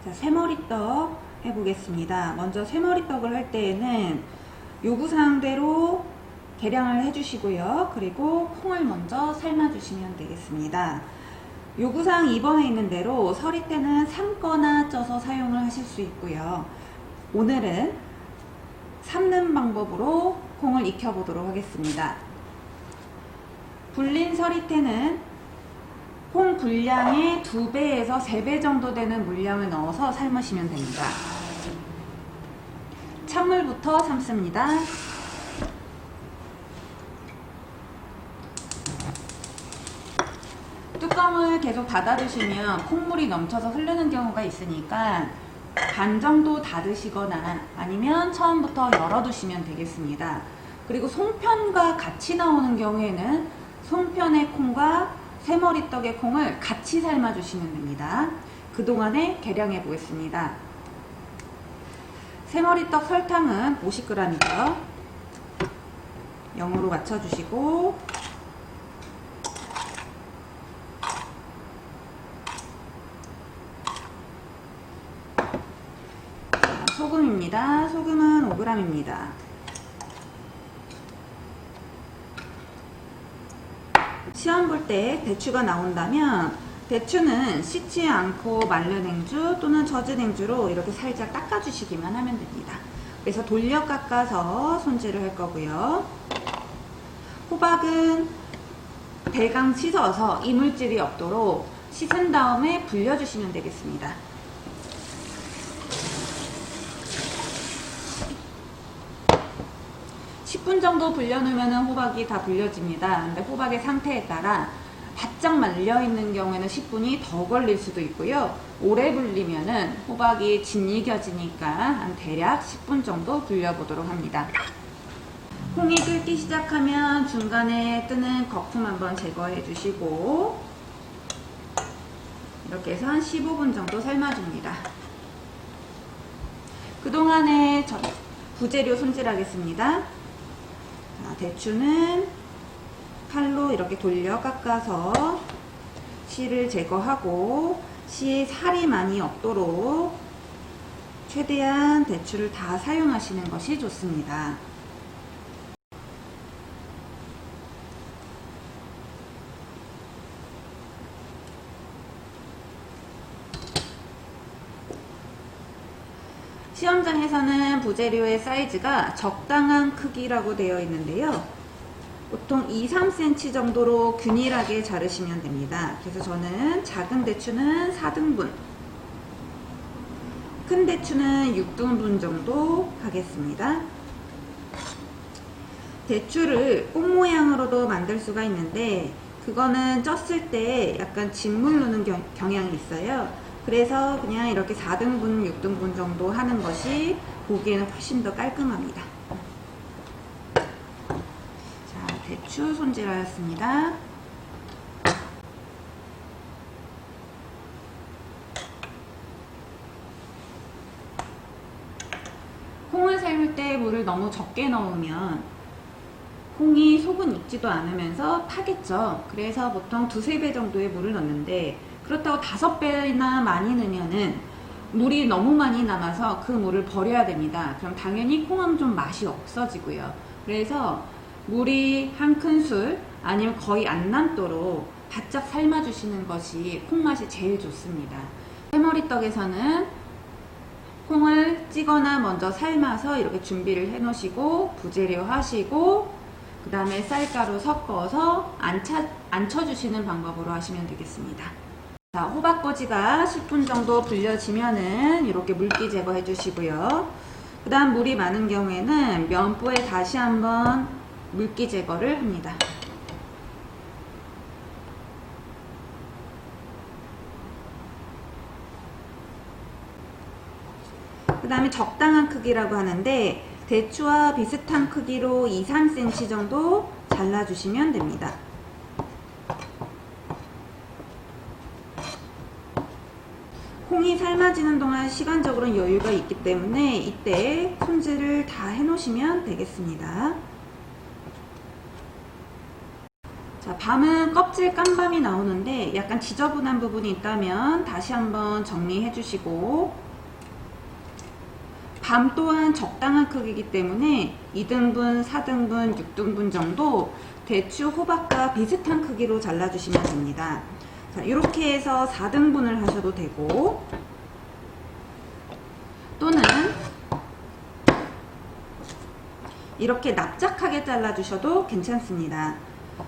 자, 새머리떡 해보겠습니다. 먼저 새머리떡을 할 때에는 요구사항대로 계량을 해주시고요. 그리고 콩을 먼저 삶아주시면 되겠습니다. 요구사항 2번에 있는 대로 서리 때는 삶거나 쪄서 사용을 하실 수 있고요. 오늘은 삶는 방법으로 콩을 익혀보도록 하겠습니다. 불린 서리태는 콩 분량의 2배에서 3배 정도 되는 물량을 넣어서 삶으시면 됩니다. 찬물부터 삶습니다. 뚜껑을 계속 닫아두시면 콩물이 넘쳐서 흐르는 경우가 있으니까 반 정도 닫으시거나 아니면 처음부터 열어두시면 되겠습니다. 그리고 송편과 같이 나오는 경우에는 송편의 콩과 새머리떡의 콩을 같이 삶아주시면 됩니다. 그동안에 계량해 보겠습니다. 새머리떡 설탕은 50g이고요. 0으로 맞춰주시고 소금입니다. 소금은 5g입니다. 시험 볼 때 대추가 나온다면 대추는 씻지 않고 말른 행주 또는 젖은 행주로 이렇게 살짝 닦아주시기만 하면 됩니다. 그래서 돌려 깎아서 손질을 할 거고요. 호박은 대강 씻어서 이물질이 없도록 씻은 다음에 불려주시면 되겠습니다. 10분 정도 불려놓으면 호박이 다 불려집니다. 근데 호박의 상태에 따라 바짝 말려있는 경우에는 10분이 더 걸릴 수도 있고요. 오래 불리면은 호박이 짓이겨지니까 한 대략 10분 정도 불려보도록 합니다. 콩이 끓기 시작하면 중간에 뜨는 거품 한번 제거해 주시고 이렇게 해서 한 15분 정도 삶아줍니다. 그동안에 부재료 손질하겠습니다. 자, 대추는 칼로 이렇게 돌려 깎아서 씨를 제거하고 씨에 살이 많이 없도록 최대한 대추를 다 사용하시는 것이 좋습니다. 시험장에서는 부재료의 사이즈가 적당한 크기라고 되어 있는데요. 보통 2-3cm 정도로 균일하게 자르시면 됩니다. 그래서 저는 작은 대추는 4등분, 큰 대추는 6등분 정도 하겠습니다. 대추를 꽃 모양으로도 만들 수가 있는데 그거는 쪘을 때 약간 짓물 누는 경향이 있어요. 그래서 그냥 이렇게 4등분, 6등분 정도 하는 것이 보기에는 훨씬 더 깔끔합니다. 자, 대추 손질하였습니다. 콩을 삶을 때 물을 너무 적게 넣으면 콩이 속은 익지도 않으면서 타겠죠. 그래서 보통 2-3배 정도의 물을 넣는데 그렇다고 5배나 많이 넣으면은 물이 너무 많이 남아서 그 물을 버려야 됩니다. 그럼 당연히 콩은 좀 맛이 없어지고요. 그래서 물이 한 큰술 아니면 거의 안 남도록 바짝 삶아주시는 것이 콩맛이 제일 좋습니다. 새머리떡에서는 콩을 찌거나 먼저 삶아서 이렇게 준비를 해 놓으시고 부재료 하시고 그 다음에 쌀가루 섞어서 안쳐주시는 방법으로 하시면 되겠습니다. 자, 호박꼬지가 10분 정도 불려지면은 이렇게 물기 제거해 주시고요. 그 다음 물이 많은 경우에는 면보에 다시 한번 물기 제거를 합니다. 그 다음에 적당한 크기라고 하는데 대추와 비슷한 크기로 2-3cm 정도 잘라주시면 됩니다. 콩이 삶아지는 동안 시간적으로는 여유가 있기 때문에 이때 손질을 다 해 놓으시면 되겠습니다. 자, 밤은 껍질 깐밤이 나오는데 약간 지저분한 부분이 있다면 다시 한번 정리해 주시고, 밤 또한 적당한 크기이기 때문에 2등분, 4등분, 6등분 정도 대추, 호박과 비슷한 크기로 잘라주시면 됩니다. 자, 이렇게 해서 4등분을 하셔도 되고, 또는 이렇게 납작하게 잘라주셔도 괜찮습니다.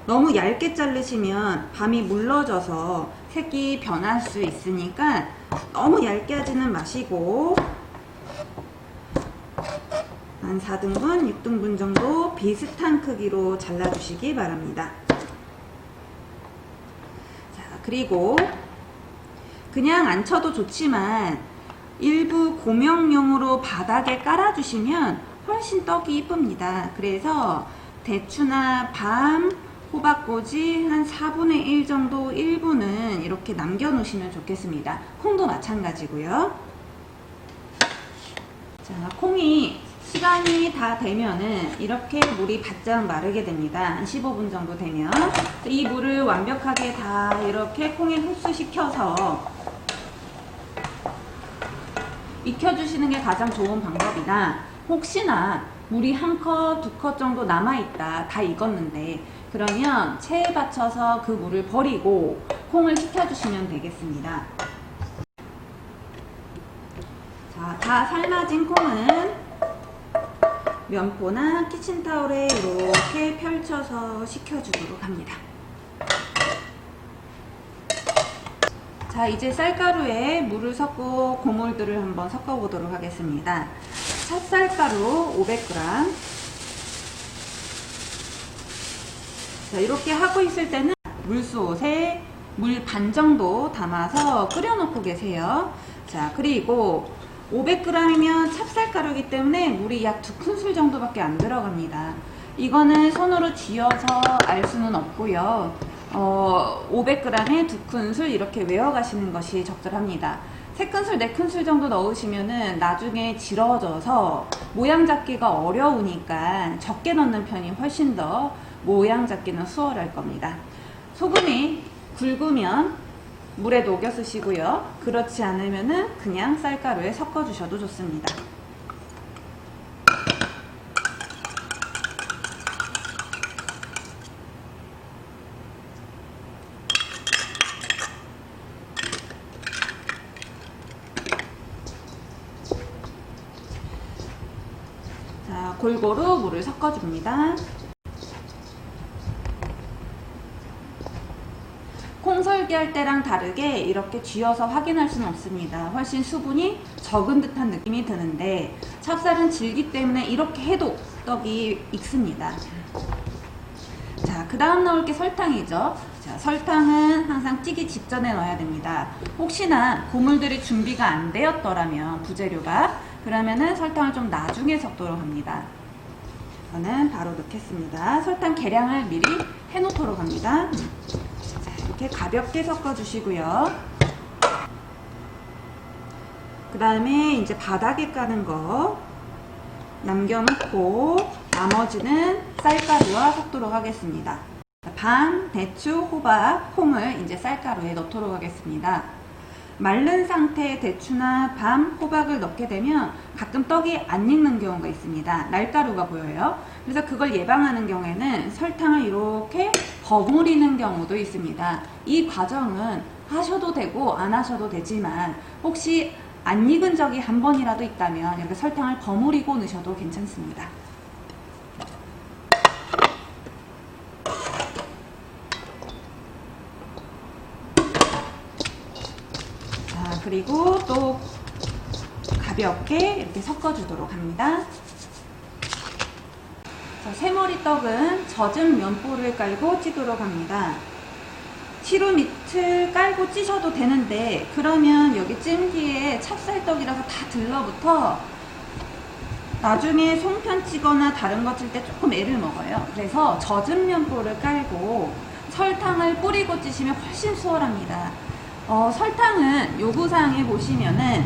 너무 얇게 자르시면 밤이 물러져서 색이 변할 수 있으니까 너무 얇게 하지는 마시고 한 4등분, 6등분 정도 비슷한 크기로 잘라주시기 바랍니다. 자, 그리고 그냥 안 쳐도 좋지만 일부 고명용으로 바닥에 깔아주시면 훨씬 떡이 이쁩니다. 그래서 대추나 밤, 호박꼬지 한 4분의 1 정도 1분은 이렇게 남겨 놓으시면 좋겠습니다. 콩도 마찬가지고요. 자, 콩이 시간이 다 되면은 이렇게 물이 바짝 마르게 됩니다. 한 15분 정도 되면 이 물을 완벽하게 다 이렇게 콩에 흡수시켜서 익혀주시는 게 가장 좋은 방법이다. 혹시나 물이 한 컵, 2컵 정도 남아있다, 다 익었는데, 그러면 체에 받쳐서 그 물을 버리고 콩을 식혀주시면 되겠습니다. 자, 다 삶아진 콩은 면포나 키친타올에 이렇게 펼쳐서 식혀주도록 합니다. 자, 이제 쌀가루에 물을 섞고 고물들을 한번 섞어보도록 하겠습니다. 찹쌀가루 500g. 자, 이렇게 하고 있을 때는 물솥에 물 반 정도 담아서 끓여놓고 계세요. 자, 그리고 500g이면 찹쌀가루이기 때문에 물이 약 2큰술 정도밖에 안 들어갑니다. 이거는 손으로 쥐어서 알 수는 없고요. 500g에 2큰술 이렇게 외워가시는 것이 적절합니다. 3큰술, 4큰술 정도 넣으시면은 나중에 질어져서 모양 잡기가 어려우니까 적게 넣는 편이 훨씬 더 모양 잡기는 수월할 겁니다. 소금이 굵으면 물에 녹여 쓰시고요. 그렇지 않으면은 그냥 쌀가루에 섞어 주셔도 좋습니다. 자, 골고루 물을 섞어줍니다. 콩 설기할 때랑 다르게 이렇게 쥐어서 확인할 수는 없습니다. 훨씬 수분이 적은 듯한 느낌이 드는데 찹쌀은 질기 때문에 이렇게 해도 떡이 익습니다. 자, 그 다음 넣을 게 설탕이죠. 자, 설탕은 항상 찌기 직전에 넣어야 됩니다. 혹시나 고물들이 준비가 안 되었더라면 부재료가, 그러면은 설탕을 좀 나중에 섞도록 합니다. 저는 바로 넣겠습니다. 설탕 계량을 미리 해 놓도록 합니다. 자, 이렇게 가볍게 섞어 주시고요. 그 다음에 이제 바닥에 까는 거 남겨놓고 나머지는 쌀가루와 섞도록 하겠습니다. 밤, 대추, 호박, 콩을 이제 쌀가루에 넣도록 하겠습니다. 마른 상태의 대추나 밤, 호박을 넣게 되면 가끔 떡이 안 익는 경우가 있습니다. 날가루가 보여요. 그래서 그걸 예방하는 경우에는 설탕을 이렇게 버무리는 경우도 있습니다. 이 과정은 하셔도 되고 안 하셔도 되지만 혹시 안 익은 적이 한 번이라도 있다면 이렇게 설탕을 버무리고 넣으셔도 괜찮습니다. 자, 그리고 또 가볍게 이렇게 섞어주도록 합니다. 자, 새머리 떡은 젖은 면포를 깔고 찌도록 합니다. 시루 밑을 깔고 찌셔도 되는데 그러면 여기 찜기에 찹쌀떡이라서 다 들러붙어 나중에 송편 찌거나 다른 거 찔 때 조금 애를 먹어요. 그래서 젖은 면포를 깔고 설탕을 뿌리고 찌시면 훨씬 수월합니다. 설탕은 요구사항에 보시면은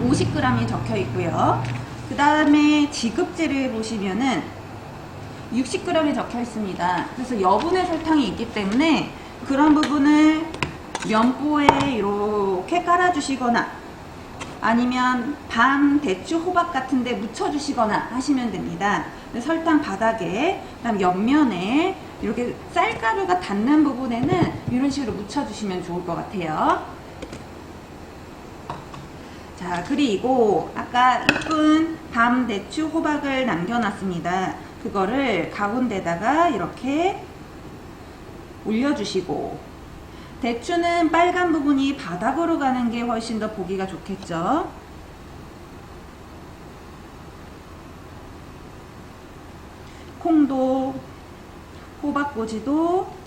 50g이 적혀 있고요. 그 다음에 지급제를 보시면은 60g이 적혀 있습니다. 그래서 여분의 설탕이 있기 때문에 그런 부분을 면보에 이렇게 깔아주시거나 아니면 밤, 대추, 호박 같은 데 묻혀주시거나 하시면 됩니다. 설탕 바닥에, 그다음 옆면에 이렇게 쌀가루가 닿는 부분에는 이런 식으로 묻혀주시면 좋을 것 같아요. 자, 그리고 아까 예쁜 밤, 대추, 호박을 남겨놨습니다. 그거를 가운데다가 이렇게 올려주시고, 대추는 빨간 부분이 바닥으로 가는 게 훨씬 더 보기가 좋겠죠. 콩도, 호박꼬지도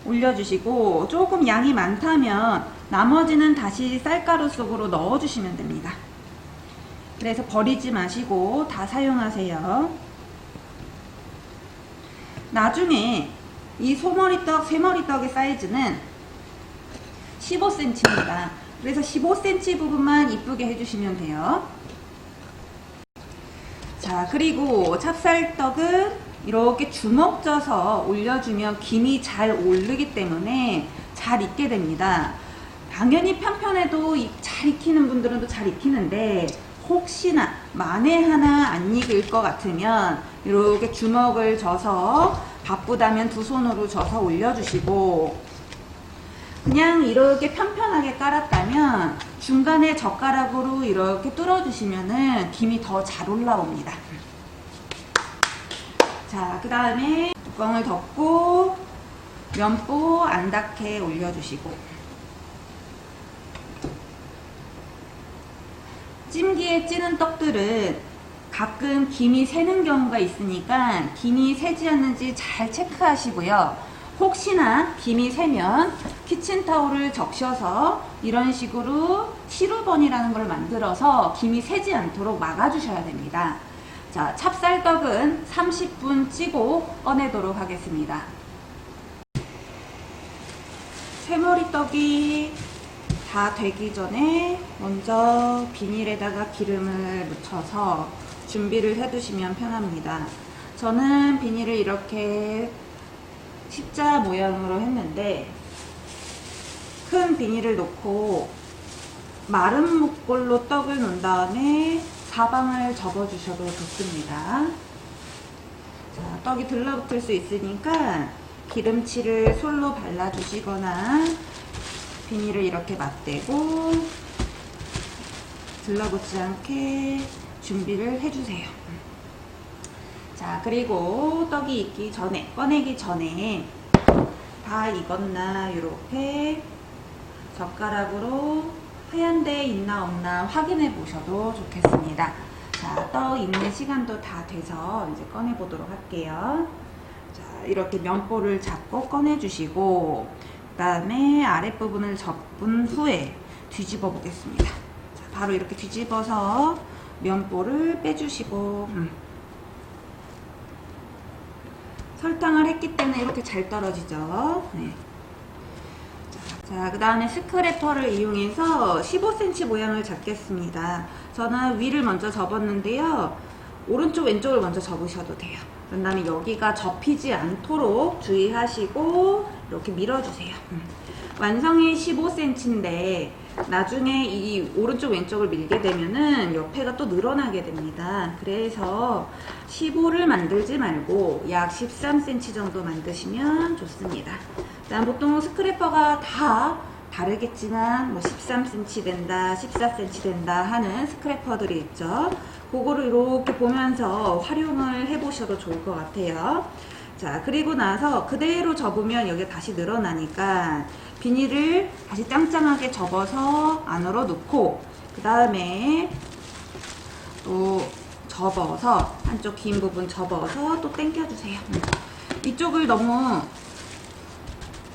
올려주시고, 조금 양이 많다면 나머지는 다시 쌀가루 속으로 넣어주시면 됩니다. 그래서 버리지 마시고 다 사용하세요. 나중에 이 소머리떡, 세머리떡의 사이즈는 15cm입니다. 그래서 15cm 부분만 이쁘게 해주시면 돼요. 자, 그리고 찹쌀떡은 이렇게 주먹 져서 올려주면 김이 잘 오르기 때문에 잘 익게 됩니다. 당연히 편편해도 잘 익히는 분들은 또 잘 익히는데, 혹시나 만에 하나 안 익을 것 같으면 이렇게 주먹을 져서, 바쁘다면 두 손으로 져서 올려주시고, 그냥 이렇게 편편하게 깔았다면 중간에 젓가락으로 이렇게 뚫어주시면은 김이 더 잘 올라옵니다. 자, 그 다음에 뚜껑을 덮고 면보 안 닿게 올려주시고, 찜기에 찌는 떡들은 가끔 김이 새는 경우가 있으니까 김이 새지 않는지 잘 체크하시고요. 혹시나 김이 새면 키친타올을 적셔서 이런 식으로 시루번이라는 걸 만들어서 김이 새지 않도록 막아주셔야 됩니다. 자, 찹쌀떡은 30분 찌고 꺼내도록 하겠습니다. 새머리떡이 다 되기 전에 먼저 비닐에다가 기름을 묻혀서 준비를 해두시면 편합니다. 저는 비닐을 이렇게 십자 모양으로 했는데, 큰 비닐을 놓고 마른 목골로 떡을 놓은 다음에 사방을 접어주셔도 좋습니다. 자, 떡이 들러붙을 수 있으니까 기름칠을 솔로 발라주시거나 비닐을 이렇게 맞대고 들러붙지 않게 준비를 해주세요. 자, 그리고 떡이 익기 전에, 꺼내기 전에 다 익었나 이렇게 젓가락으로 하얀 데 있나 없나 확인해 보셔도 좋겠습니다. 자, 떡 익는 시간도 다 돼서 이제 꺼내 보도록 할게요. 자, 이렇게 면보를 잡고 꺼내 주시고, 그 다음에 아랫부분을 접은 후에 뒤집어 보겠습니다. 자, 바로 이렇게 뒤집어서 면보를 빼주시고, 설탕을 했기 때문에 이렇게 잘 떨어지죠. 네. 자, 그 다음에 스크래퍼를 이용해서 15cm 모양을 잡겠습니다. 저는 위를 먼저 접었는데요. 오른쪽 왼쪽을 먼저 접으셔도 돼요. 그 다음에 여기가 접히지 않도록 주의하시고 이렇게 밀어주세요. 완성이 15cm인데 나중에 이 오른쪽 왼쪽을 밀게 되면은 옆에가 또 늘어나게 됩니다. 그래서 15를 만들지 말고 약 13cm 정도 만드시면 좋습니다. 일단 보통 스크래퍼가 다 다르겠지만 뭐 13cm 된다, 14cm 된다 하는 스크래퍼들이 있죠. 그거를 이렇게 보면서 활용을 해보셔도 좋을 것 같아요. 자, 그리고 나서 그대로 접으면 여기 다시 늘어나니까 비닐을 다시 짱짱하게 접어서 안으로 넣고, 그 다음에 또 접어서 한쪽 긴 부분 접어서 또 당겨주세요. 이쪽을 너무,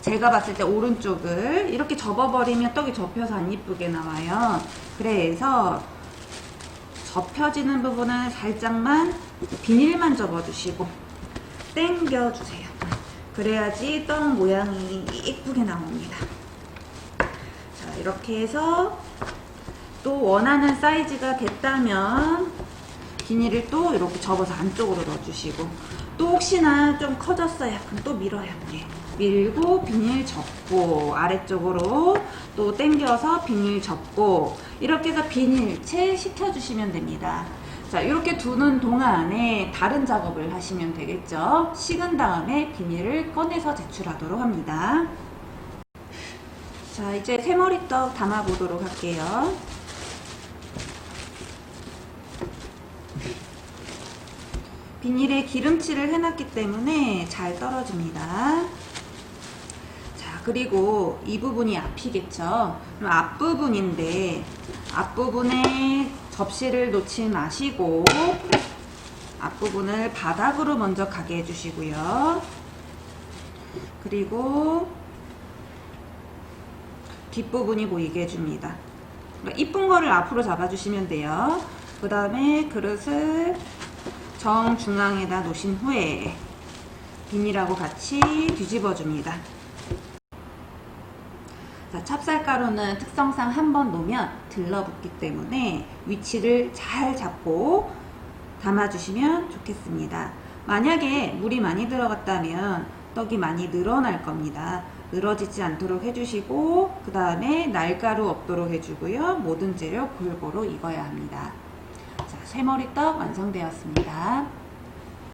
제가 봤을 때 오른쪽을 이렇게 접어버리면 떡이 접혀서 안 이쁘게 나와요. 그래서 접혀지는 부분은 살짝만 비닐만 접어주시고 당겨주세요. 그래야지 떡 모양이 이쁘게 나옵니다. 자, 이렇게 해서 또 원하는 사이즈가 됐다면 비닐을 또 이렇게 접어서 안쪽으로 넣어주시고, 또 혹시나 좀 커졌어요. 그럼 또 밀어요. 네. 밀고 비닐 접고 아래쪽으로 또 당겨서 비닐 접고, 이렇게 해서 비닐채 식혀주시면 됩니다. 자, 이렇게 두는 동안에 다른 작업을 하시면 되겠죠. 식은 다음에 비닐을 꺼내서 제출하도록 합니다. 자, 이제 새머리떡 담아 보도록 할게요. 비닐에 기름칠을 해놨기 때문에 잘 떨어집니다. 자, 그리고 이 부분이 앞이겠죠. 그럼 앞부분인데, 앞부분에 접시를 놓지 마시고 앞부분을 바닥으로 먼저 가게 해주시고요. 그리고 뒷부분이 보이게 해줍니다. 이쁜 거를 앞으로 잡아주시면 돼요. 그 다음에 그릇을 정중앙에다 놓으신 후에 비닐하고 같이 뒤집어 줍니다. 자, 찹쌀가루는 특성상 한번 놓으면 들러붙기 때문에 위치를 잘 잡고 담아주시면 좋겠습니다. 만약에 물이 많이 들어갔다면 떡이 많이 늘어날 겁니다. 늘어지지 않도록 해주시고, 그 다음에 날가루 없도록 해주고요. 모든 재료 골고루 익어야 합니다. 자, 새머리떡 완성되었습니다.